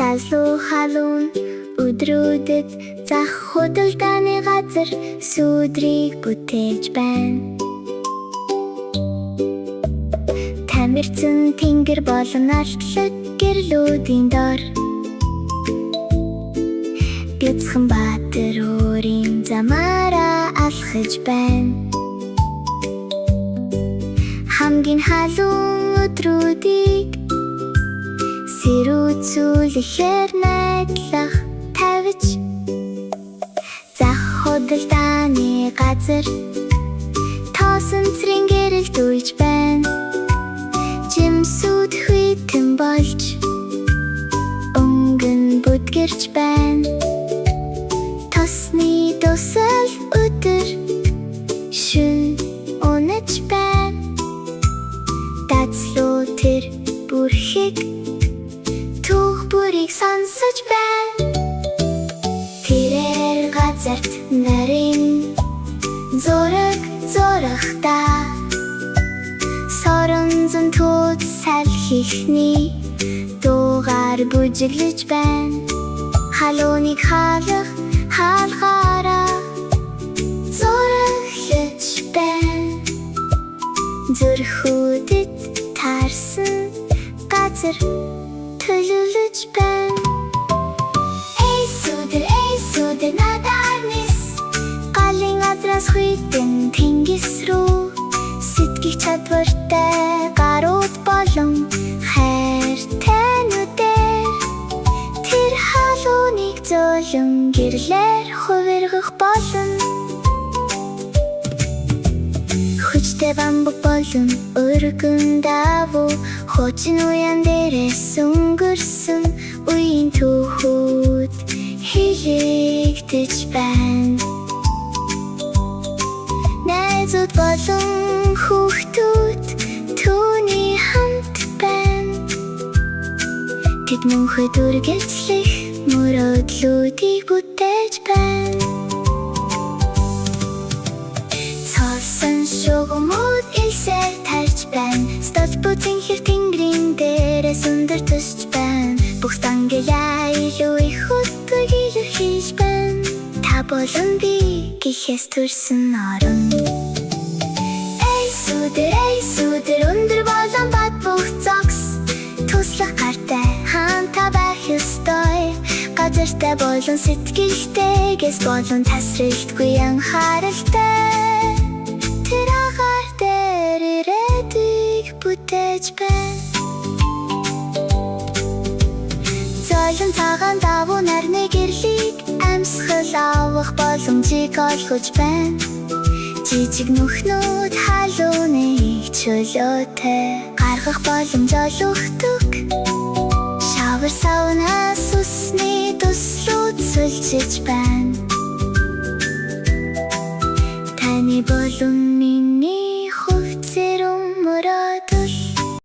Далуу халуун өдрүүдэд зах худалдааны газар сүүдрийг бүтээж байна. Тамирчин тэнгэр болон алтлаг гэрлүүдийн дор бяцхан баатар өөрийн замаараа алхаж байна. Хамгийн халуун өдрүүдийг сэрүүцүүлэхээр найдлах тавьж зах худалдааны газар тоосон цэрийн гэрэлтүүлж байна. Жимсүүд хүйтэн болж өнгөн бүдгэрч байна. Тосны дусал өдөр шүн унаж байна. Дацлуу тэр бүрхэг түүх бүрийг сонсож байна. Тэрээр газарт нарийн зураг зурахтаа соронзон тууд салхихний дуугаар бүжиглэж байна. Халууныг хаалгаараа зураглаж байна. Зүрхүүдэд таарсан газар төлөвлөж байна. Эй сүдэр надад нис галын газраас хүйтэн тэнгис рүү сэтгэх чадвартай гарууд болон хайртай нүдээр тэр халууныг зөөлөн гэрлэр хувиргах болно. Хүчтэй бамбук болон өргөн давуу хуучин уян дээрээс өнгөрсөн үеийн түүхүүд хилэгдэж байна. Найзууд болон хүүхдүүд түүний хамт байна. Тэд мөнхөд үргэлжлэх мөрөөдлүүдийг бүтээж байна. Цолсон шугамуд илсээр тарж байна. Столбуудын хэр тэнгэрийн дээрээс өндөр тусч байна. Бүх стангилаа илүү их хөтлөг илэрхийлж байна. Та болон би гэхээс төрсөн орон. Эй сүдэр өндөр болон бат бүх зогс туслах гартай хаанта байх ёстой. Газартай болон сэтгэлтэйгээс болон тасралтгүй анхааралтай тэр агаар дээр ирээдүйг бүтээж байна. Зойлон цагаан давуу нарны гэрлийг амьсгал авах боломжийг олгож байна. Жижиг нүхнүүд халууныг чөлөөтэй гаргах боломж олгодог. Шавар саунаас усны туслууд сүлжиж байна. Таны болон